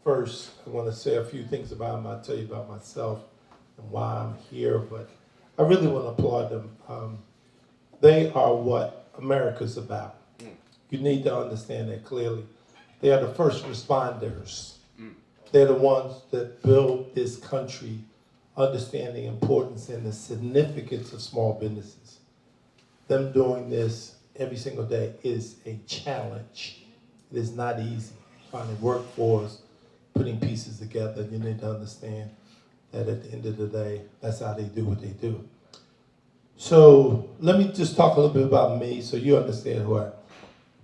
First, I want to say a few things about him. I'll tell you about myself and why I'm here, but I really want to applaud them. They are what America's about. You need to understand that clearly. They are the first responders. They're the ones that build this country, understand the importance and the significance of small businesses. Them doing this every single day is a challenge. It is not easy. Finding workforce, putting pieces together, you need to understand that at the end of the day, that's how they do what they do. So let me just talk a little bit about me so you understand who I am.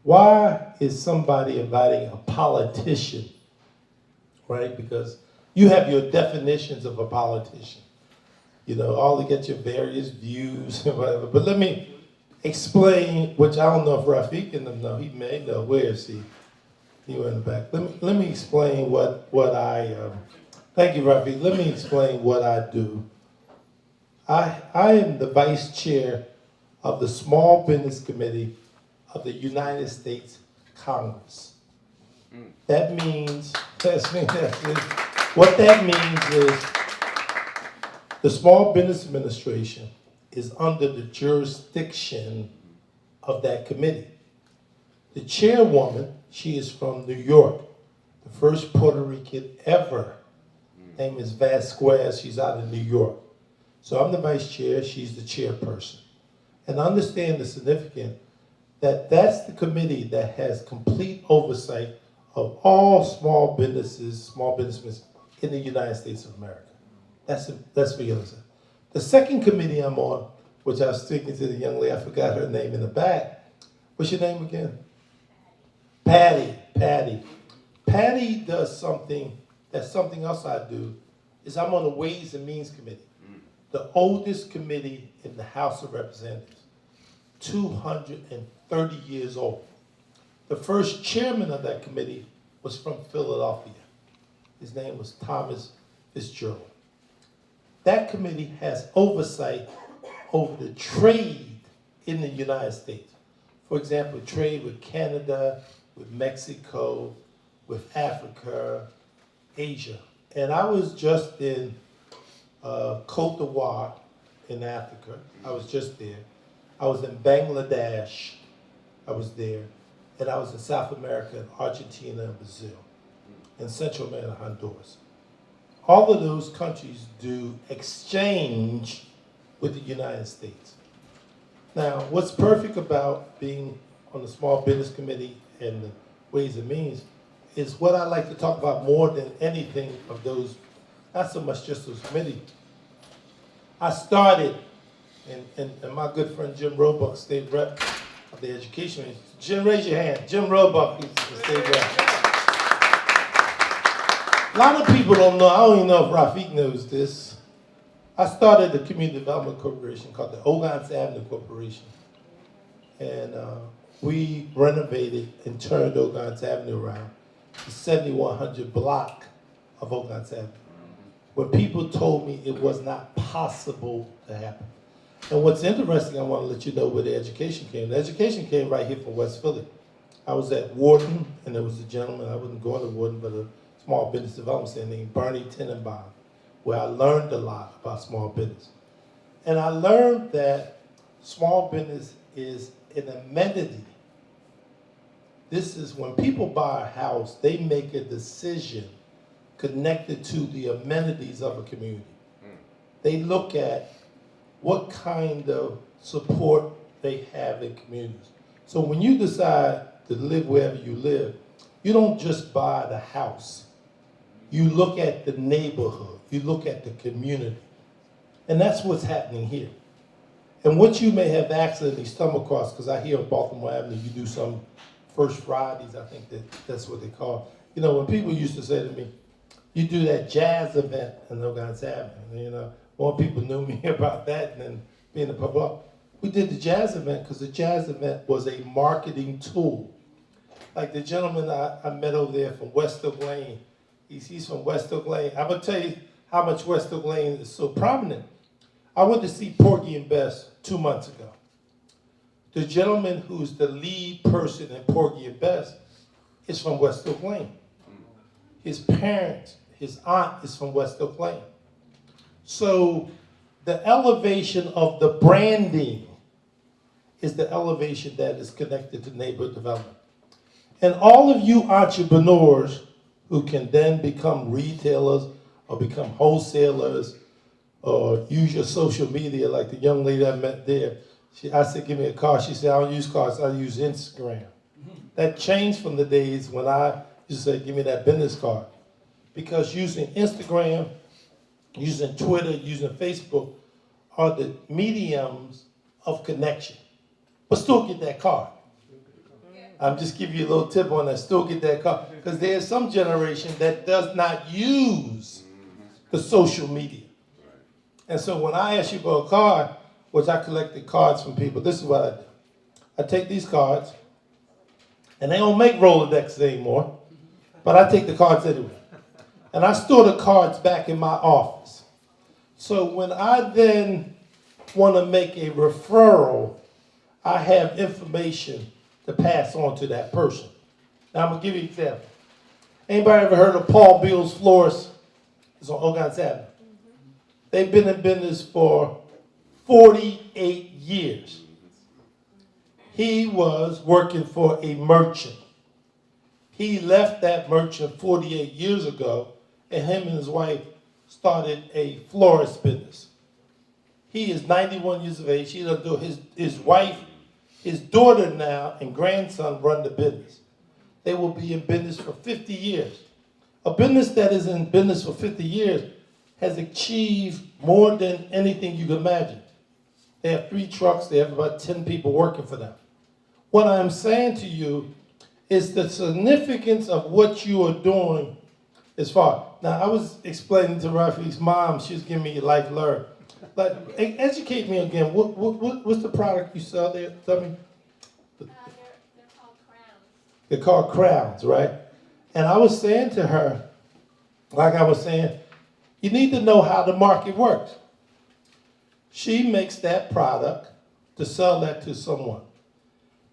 Why is somebody inviting a politician, right? Because you have your definitions of a politician. You know, all to get your various views and whatever. But let me explain, which I don't know if Rafiq and them know. He may know. Where is he? He went in the back. Let me explain what I, thank you, Rafiq. Let me explain what I do. I am the vice chair of the Small Business Committee of the United States Congress. That means, what that means is the Small Business Administration is under the jurisdiction of that committee. The chairwoman, she is from New York, the first Puerto Rican ever. Name is Vasquez, she's out of New York. So I'm the vice chair, she's the chairperson. And understand the significance that that's the committee that has complete oversight of all small businesses in the United States of America. That's for you to understand. The second committee I'm on, which I was speaking to the young lady, I forgot her name in the back. What's your name again? Patty. Patty does something, that's something else I do, is I'm on the Ways and Means Committee, the oldest committee in the House of Representatives, 230 years old. The first chairman of that committee was from Philadelphia. His name was Thomas Fitzgerald. That committee has oversight over the trade in the United States. For example, trade with Canada, with Mexico, with Africa, Asia. And I was just in Cote d'Ivoire in Africa. I was just there. I was in Bangladesh. I was there. And I was in South America, in Argentina and Brazil, in Central America, Honduras. All of those countries do exchange with the United States. Now, what's perfect about being on the Small Business Committee and the Ways and Means is what I like to talk about more than anything of those, not so much just those committees. I started, and my good friend Jim Roebuck, state rep of the education agency. Jim, raise your hand. Jim Roebuck is the state rep. A lot of people don't know, I don't even know if Rafiq knows this. I started a community development corporation called the Ogans Avenue Corporation. And we renovated and turned Ogans Avenue around, the 7100 block of Ogans Avenue, when people told me it was not possible to happen. And what's interesting, I want to let you know where the education came. The education came right here from West Philly. I was at Wharton, and there was a gentleman, I wasn't going to Wharton, but a small business development center named Bernie Tenenbaum, where I learned a lot about small business. And I learned that small business is an amenity. This is when people buy a house, they make a decision connected to the amenities of a community. They look at what kind of support they have in communities. So when you decide to live wherever you live, you don't just buy the house. You look at the neighborhood. You look at the community. And that's what's happening here. And what you may have accidentally stumbled across, because I hear on Baltimore Avenue, you do some First Fridays, I think that's what they call. You know, when people used to say to me, you do that jazz event in Ogans Avenue, you know, more people knew me about that than being a public. We did the jazz event because the jazz event was a marketing tool. Like the gentleman I met over there from West Oak Lane, he's from West Oak Lane. I'm gonna tell you how much West Oak Lane is so prominent. I went to see Porgy and Bess 2 months ago. The gentleman who's the lead person in Porgy and Bess is from West Oak Lane. His parents, his aunt is from West Oak Lane. So the elevation of the branding is the elevation that is connected to neighborhood development. And all of you entrepreneurs who can then become retailers or become wholesalers or use your social media like the young lady I met there. I said, give me a card. She said, I don't use cards, I use Instagram. That changed from the days when I used to say, give me that business card. Because using Instagram, using Twitter, using Facebook are the mediums of connection. But still get that card. I'm just giving you a little tip on that. Still get that card. Because there's some generation that does not use the social media. And so when I ask you for a card, which I collected cards from people, this is what I do. I take these cards, and they don't make Rolodex anymore, but I take the cards anyway. And I store the cards back in my office. So when I then want to make a referral, I have information to pass on to that person. Now I'm going to give you an example. Anybody ever heard of Paul Bill's Florist? It's on Oakland Avenue. They've been in business for 48 years. He was working for a merchant. He left that merchant 48 years ago, and him and his wife started a florist business. He is 91 years of age. His wife, his daughter now, and grandson run the business. They will be in business for 50 years. A business that is in business for 50 years has achieved more than anything you can imagine. They have 3 trucks. They have about 10 people working for them. What I'm saying to you is the significance of what you are doing is far. Now, I was explaining to Rafi's mom. She was giving me a life learn. Like, educate me again. What's the product you sell there? Tell me. They're called crowns. They're called crowns, right? And I was saying to her, like I was saying, you need to know how the market works. She makes that product to sell that to someone.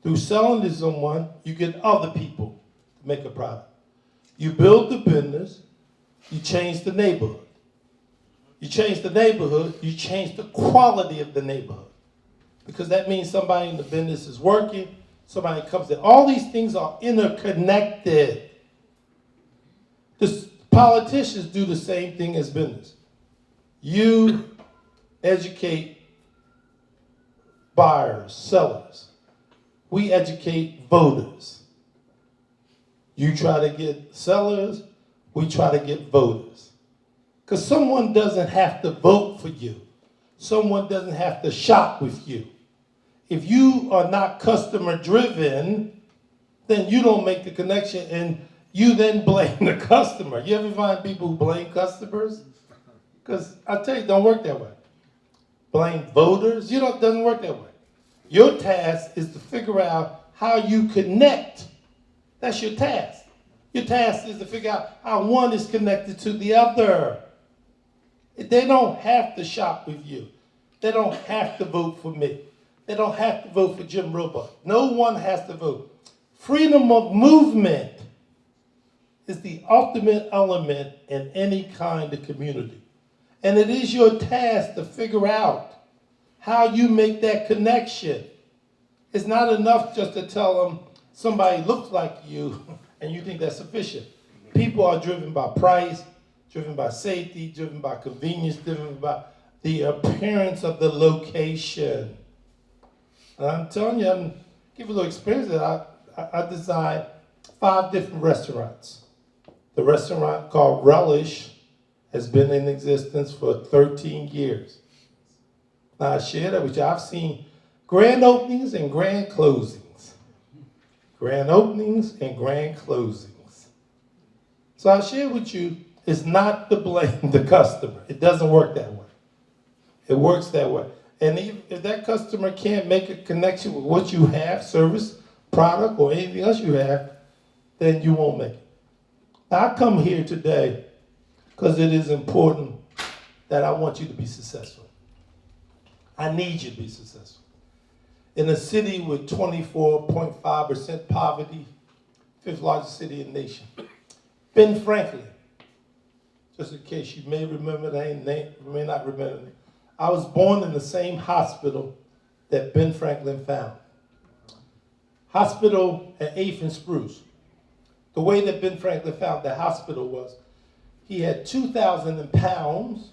Through selling to someone, you get other people to make a product. You build the business, you change the neighborhood. You change the neighborhood, you change the quality of the neighborhood. Because that means somebody in the business is working, somebody comes in. All these things are interconnected. The politicians do the same thing as business. You educate buyers, sellers. We educate voters. You try to get sellers, we try to get voters. Because someone doesn't have to vote for you. Someone doesn't have to shop with you. If you are not customer driven, then you don't make the connection and you then blame the customer. You ever find people who blame customers? Because I tell you, it don't work that way. Blame voters? It doesn't work that way. Your task is to figure out how you connect. That's your task. Your task is to figure out how one is connected to the other. They don't have to shop with you. They don't have to vote for me. They don't have to vote for Jim Roebuck. No one has to vote. Freedom of movement is the ultimate element in any kind of community. And it is your task to figure out how you make that connection. It's not enough just to tell them somebody looks like you and you think that's sufficient. People are driven by price, driven by safety, driven by convenience, driven by the appearance of the location. And I'm telling you, I'm give you a little experience that I designed 5 different restaurants. The restaurant called Relish has been in existence for 13 years. Now, I share that with you. I've seen grand openings and grand closings. Grand openings and grand closings. So I share with you, it's not to blame the customer. It doesn't work that way. It works that way. And if that customer can't make a connection with what you have, service, product, or anything else you have, then you won't make it. Now, I come here today because it is important that I want you to be successful. I need you to be successful. In a city with 24.5% poverty, 5th largest city in the nation, Ben Franklin, just in case you may remember that name, you may not remember it. I was born in the same hospital that Ben Franklin found. Hospital at 8th and Spruce. The way that Ben Franklin found the hospital was he had 2,000 pounds.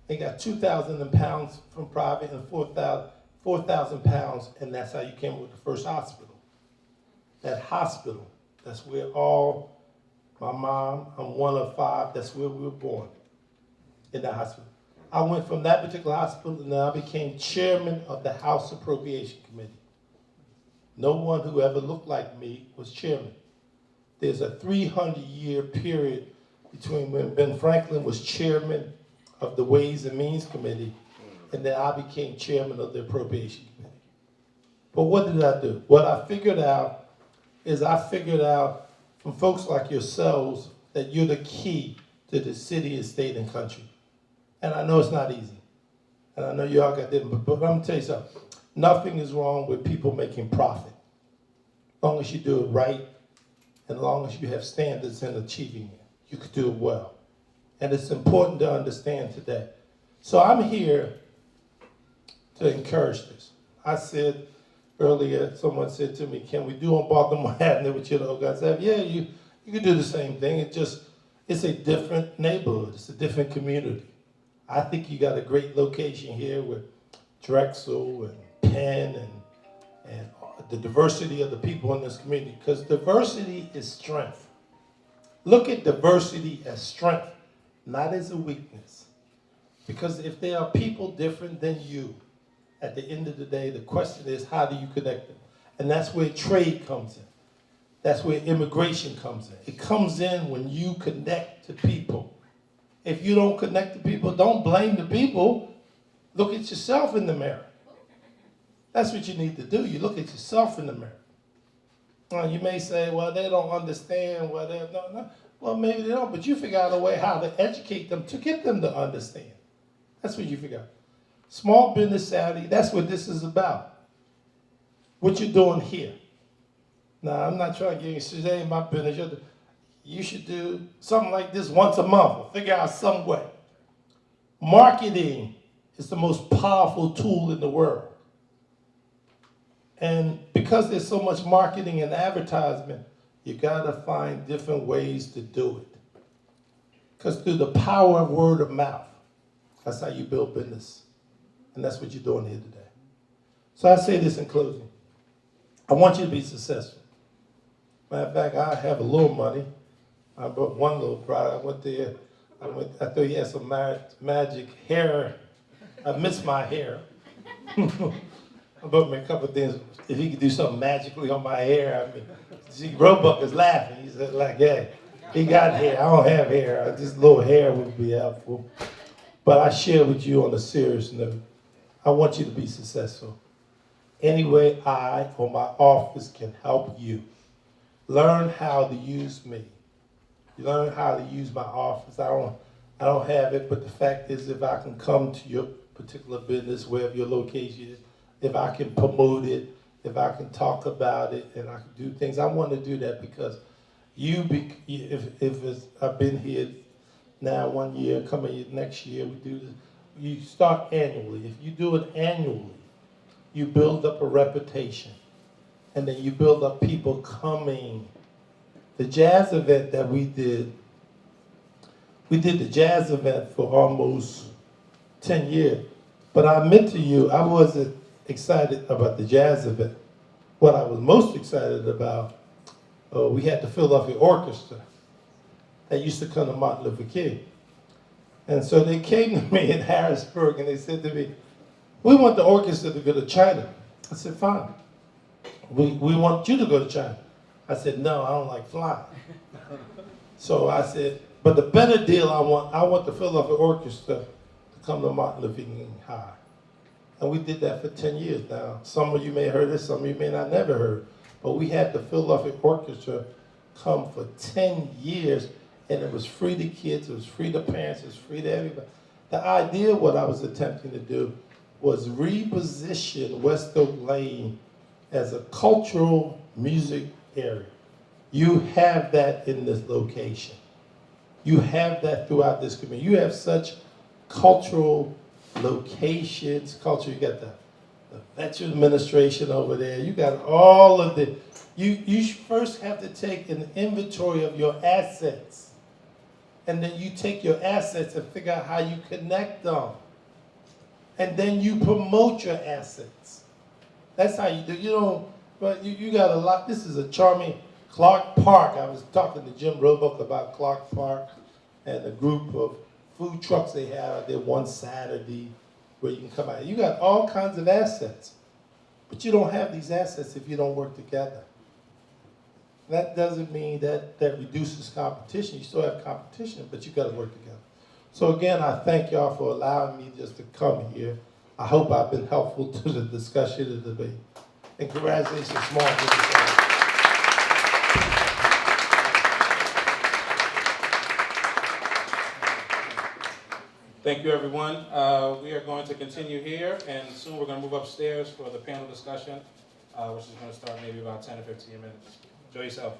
He got 2,000 pounds from private and 4,000 pounds, and that's how you came up with the first hospital. That hospital, that's where my mom, I'm one of 5, that's where we were born, in that hospital. I went from that particular hospital, and then I became chairman of the House Appropriation Committee. No one who ever looked like me was chairman. There's a 300-year period between when Ben Franklin was chairman of the Ways and Means Committee, and then I became chairman of the Appropriation Committee. But what did I do? What I figured out is from folks like yourselves that you're the key to the city, and state, and country. And I know it's not easy. And I know you all got different, but I'm gonna tell you something. Nothing is wrong with people making profit. As long as you do it right, and as long as you have standards in achieving it, you could do it well. And it's important to understand today. So I'm here to encourage this. I said earlier, someone said to me, can we do on Baltimore Avenue with your logo? I said, yeah, you can do the same thing. It's a different neighborhood. It's a different community. I think you got a great location here with Drexel and Penn and the diversity of the people in this community, because diversity is strength. Look at diversity as strength, not as a weakness. Because if there are people different than you, at the end of the day, the question is, how do you connect them? And that's where trade comes in. That's where immigration comes in. It comes in when you connect to people. If you don't connect to people, don't blame the people. Look at yourself in the mirror. That's what you need to do. You look at yourself in the mirror. Now, you may say, well, they don't understand. No. Well, maybe they don't, but you figure out a way how to educate them to get them to understand. That's what you figure out. Small business savvy, that's what this is about. What you're doing here. Now, I'm not trying to get you, this ain't my business. You should do something like this once a month, or figure out some way. Marketing is the most powerful tool in the world. And because there's so much marketing and advertisement, you gotta find different ways to do it. Because through the power of word of mouth, that's how you build business. And that's what you're doing here today. So I say this in closing. I want you to be successful. Matter of fact, I have a little money. I bought one little product. I went there. I thought he had some magic hair. I missed my hair. I bought me a couple of things. If he could do something magically on my hair, I mean, see, Roebuck is laughing. He said, like, hey, he got hair. I don't have hair. This little hair would be helpful. But I share with you on a serious note. I want you to be successful. Any way I or my office can help you. Learn how to use me. Learn how to use my office. I don't have it, but the fact is, if I can come to your particular business, wherever your location is, if I can promote it, if I can talk about it, and I can do things, I want to do that because I've been here now 1 year, coming next year, we do this. You start annually. If you do it annually, you build up a reputation, and then you build up people coming. The jazz event that we did the jazz event for almost 10 years. But I admit to you, I wasn't excited about the jazz event. What I was most excited about, we had the Philadelphia Orchestra that used to come to Martin Luther King. And so they came to me in Harrisburg and they said to me, we want the orchestra to go to China. I said, fine. We want you to go to China. I said, no, I don't like flying. So I said, but the better deal I want the Philadelphia Orchestra to come to Martin Luther King High. And we did that for 10 years now. Some of you may have heard this, some of you may not never heard. But we had the Philadelphia Orchestra come for 10 years, and it was free to kids, it was free to parents, it was free to everybody. The idea, what I was attempting to do, was reposition West Oak Lane as a cultural music area. You have that in this location. You have that throughout this community. You have such cultural locations, culture. You got the Veteran Administration over there. You got all of the, you first have to take an inventory of your assets. And then you take your assets and figure out how you connect them. And then you promote your assets. That's how you do. You don't, but you got a lot. This is a charming Clark Park. I was talking to Jim Roebuck about Clark Park and the group of food trucks they have out there one Saturday where you can come out. You got all kinds of assets. But you don't have these assets if you don't work together. That doesn't mean that reduces competition. You still have competition, but you got to work together. So again, I thank y'all for allowing me just to come here. I hope I've been helpful to the discussion and debate. And congratulations, Small Business Owners. Thank you, everyone. We are going to continue here, and soon we're going to move upstairs for the panel discussion, which is going to start maybe about 10 or 15 minutes. Enjoy yourself.